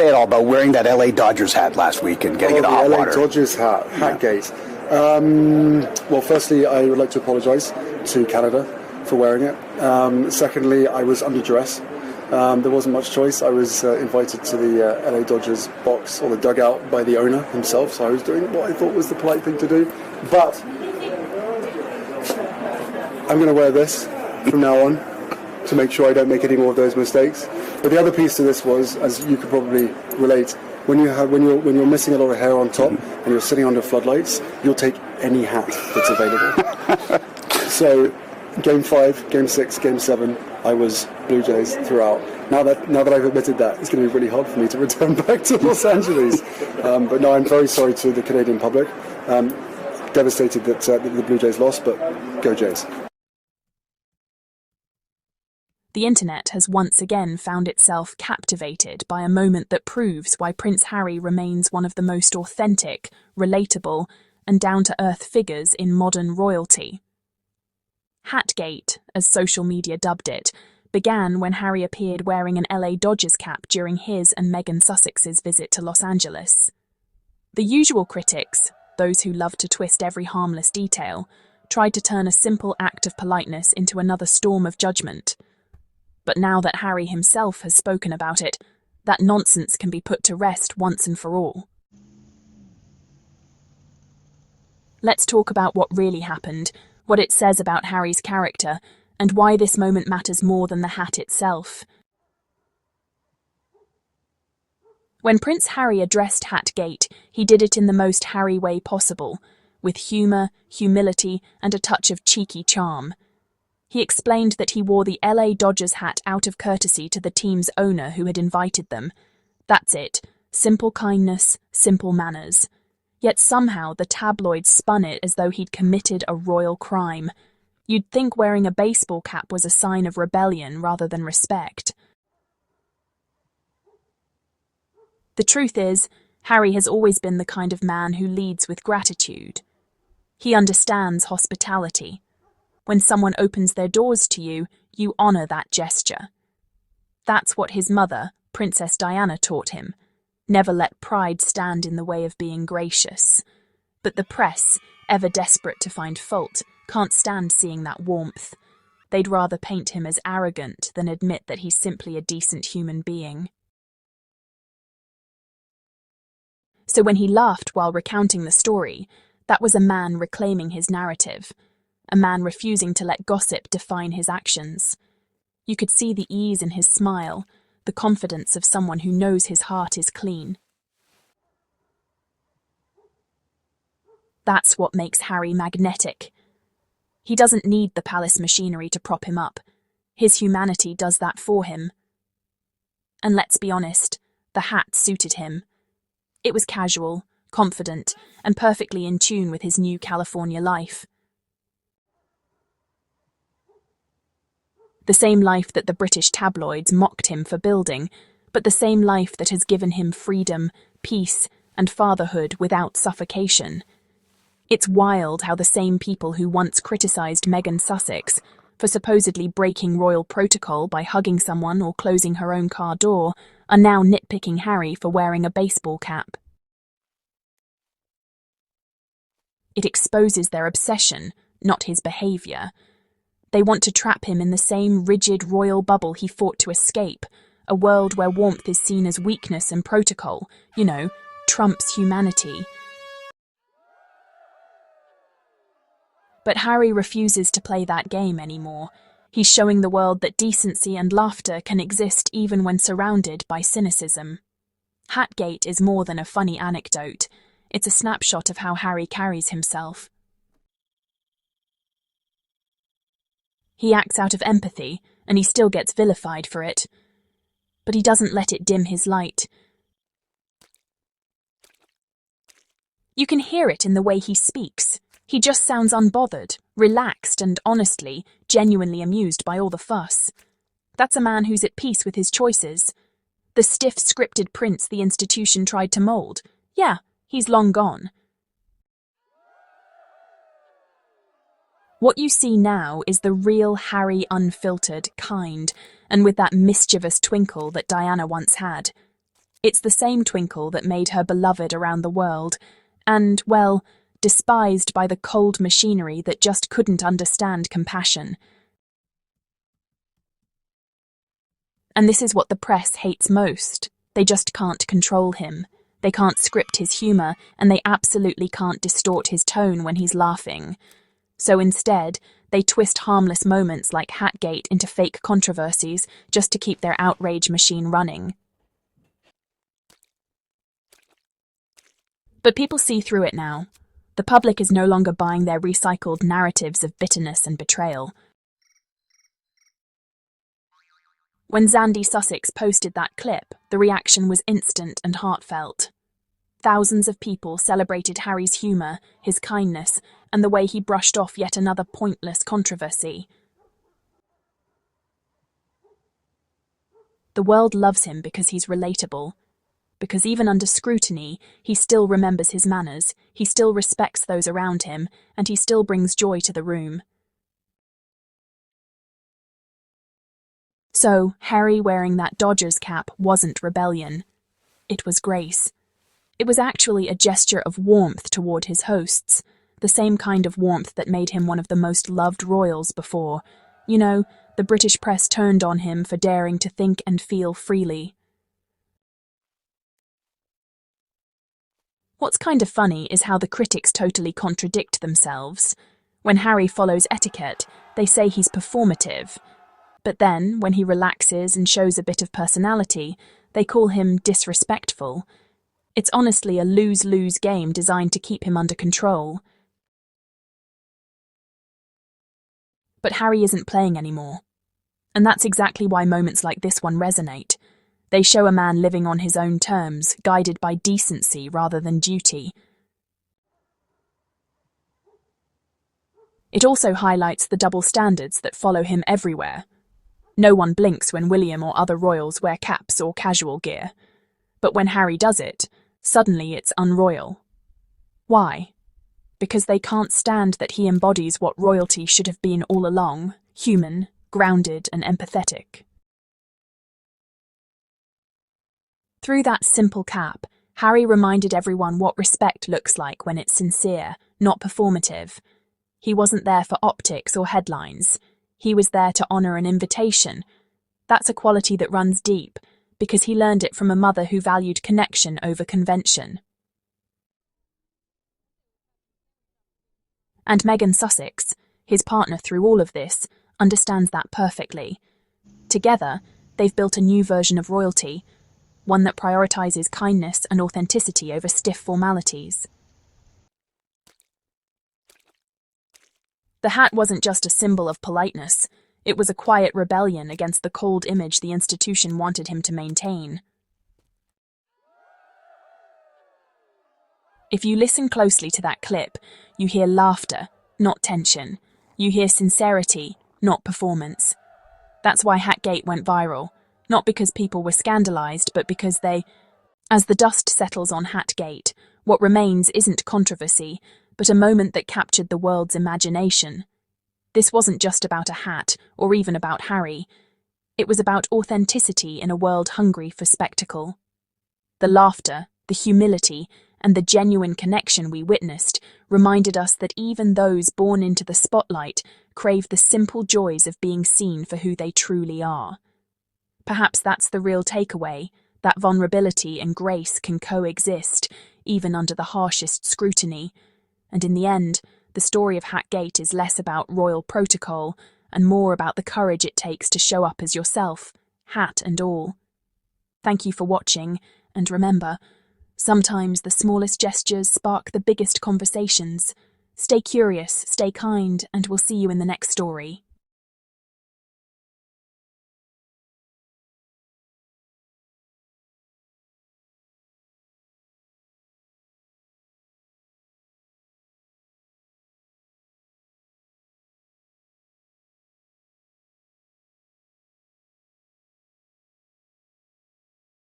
Say it all about wearing that LA Dodgers hat last week and getting in the hot LA water. Dodgers hat, Hatgate. Well, firstly, I would like to apologise to Canada for wearing it. Secondly, I was under duress. There wasn't much choice. I was invited to the LA Dodgers box, or the dugout, by the owner himself, so I was doing what I thought was the polite thing to do. But I'm going to wear this from now on to make sure I don't make any more of those mistakes. But the other piece to this was, as you could probably relate, when you're missing a lot of hair on top and you're sitting under floodlights, you'll take any hat that's available. So, Game 5, Game 6, Game 7, I was Blue Jays throughout. Now that I've admitted that, it's going to be really hard for me to return back to Los Angeles. But no, I'm very sorry to the Canadian public. Devastated that the Blue Jays lost, but go Jays. The internet has once again found itself captivated by a moment that proves why Prince Harry remains one of the most authentic, relatable, and down-to-earth figures in modern royalty. Hatgate, as social media dubbed it, began when Harry appeared wearing an LA Dodgers cap during his and Meghan Sussex's visit to Los Angeles. The usual critics, those who love to twist every harmless detail, tried to turn a simple act of politeness into another storm of judgment. But now that Harry himself has spoken about it, that nonsense can be put to rest once and for all. Let's talk about what really happened, what it says about Harry's character, and why this moment matters more than the hat itself. When Prince Harry addressed Hatgate, he did it in the most Harry way possible, with humour, humility, and a touch of cheeky charm. He explained that he wore the LA Dodgers hat out of courtesy to the team's owner who had invited them. That's it. Simple kindness, simple manners. Yet somehow the tabloids spun it as though he'd committed a royal crime. You'd think wearing a baseball cap was a sign of rebellion rather than respect. The truth is, Harry has always been the kind of man who leads with gratitude. He understands hospitality. When someone opens their doors to you, you honour that gesture. That's what his mother, Princess Diana, taught him. Never let pride stand in the way of being gracious. But the press, ever desperate to find fault, can't stand seeing that warmth. They'd rather paint him as arrogant than admit that he's simply a decent human being. So when he laughed while recounting the story, that was a man reclaiming his narrative. A man refusing to let gossip define his actions. You could see the ease in his smile, the confidence of someone who knows his heart is clean. That's what makes Harry magnetic. He doesn't need the palace machinery to prop him up. His humanity does that for him. And let's be honest, the hat suited him. It was casual, confident, and perfectly in tune with his new California life. The same life that the British tabloids mocked him for building, but the same life that has given him freedom, peace, and fatherhood without suffocation. It's wild how the same people who once criticised Meghan Sussex for supposedly breaking royal protocol by hugging someone or closing her own car door are now nitpicking Harry for wearing a baseball cap. It exposes their obsession, not his behaviour. They want to trap him in the same rigid royal bubble he fought to escape, a world where warmth is seen as weakness and protocol, trumps humanity. But Harry refuses to play that game anymore. He's showing the world that decency and laughter can exist even when surrounded by cynicism. Hatgate is more than a funny anecdote. It's a snapshot of how Harry carries himself. He acts out of empathy, and he still gets vilified for it. But he doesn't let it dim his light. You can hear it in the way he speaks. He just sounds unbothered, relaxed, and honestly, genuinely amused by all the fuss. That's a man who's at peace with his choices. The stiff, scripted prince the institution tried to mould. Yeah, he's long gone. What you see now is the real Harry, unfiltered, kind, and with that mischievous twinkle that Diana once had. It's the same twinkle that made her beloved around the world, and, well, despised by the cold machinery that just couldn't understand compassion. And this is what the press hates most. They just can't control him. They can't script his humour, and they absolutely can't distort his tone when he's laughing. So instead, they twist harmless moments like Hatgate into fake controversies just to keep their outrage machine running. But people see through it now. The public is no longer buying their recycled narratives of bitterness and betrayal. When Zandy Sussex posted that clip, the reaction was instant and heartfelt. Thousands of people celebrated Harry's humour, his kindness, and the way he brushed off yet another pointless controversy. The world loves him because he's relatable. Because even under scrutiny, he still remembers his manners, he still respects those around him, and he still brings joy to the room. So, Harry wearing that Dodgers cap wasn't rebellion. It was grace. It was actually a gesture of warmth toward his hosts, the same kind of warmth that made him one of the most loved royals before. You know, the British press turned on him for daring to think and feel freely. What's kind of funny is how the critics totally contradict themselves. When Harry follows etiquette, they say he's performative. But then, when he relaxes and shows a bit of personality, they call him disrespectful. It's honestly a lose-lose game designed to keep him under control. But Harry isn't playing anymore. And that's exactly why moments like this one resonate. They show a man living on his own terms, guided by decency rather than duty. It also highlights the double standards that follow him everywhere. No one blinks when William or other royals wear caps or casual gear. But when Harry does it, suddenly it's unroyal. Why? Because they can't stand that he embodies what royalty should have been all along, human, grounded and empathetic. Through that simple cap, Harry reminded everyone what respect looks like when it's sincere, not performative. He wasn't there for optics or headlines. He was there to honour an invitation. That's a quality that runs deep, because he learned it from a mother who valued connection over convention. And Meghan Sussex, his partner through all of this, understands that perfectly. Together, they've built a new version of royalty, one that prioritises kindness and authenticity over stiff formalities. The hat wasn't just a symbol of politeness, it was a quiet rebellion against the cold image the institution wanted him to maintain. If you listen closely to that clip, you hear laughter, not tension. You hear sincerity, not performance. That's why Hatgate went viral, not because people were scandalised, but because as the dust settles on Hatgate, what remains isn't controversy, but a moment that captured the world's imagination. This wasn't just about a hat, or even about Harry. It was about authenticity in a world hungry for spectacle. The laughter, the humility, and the genuine connection we witnessed reminded us that even those born into the spotlight crave the simple joys of being seen for who they truly are. Perhaps that's the real takeaway, that vulnerability and grace can coexist, even under the harshest scrutiny. And in the end, the story of Hatgate is less about royal protocol and more about the courage it takes to show up as yourself, hat and all. Thank you for watching, and remember, sometimes the smallest gestures spark the biggest conversations. Stay curious, stay kind, and we'll see you in the next story.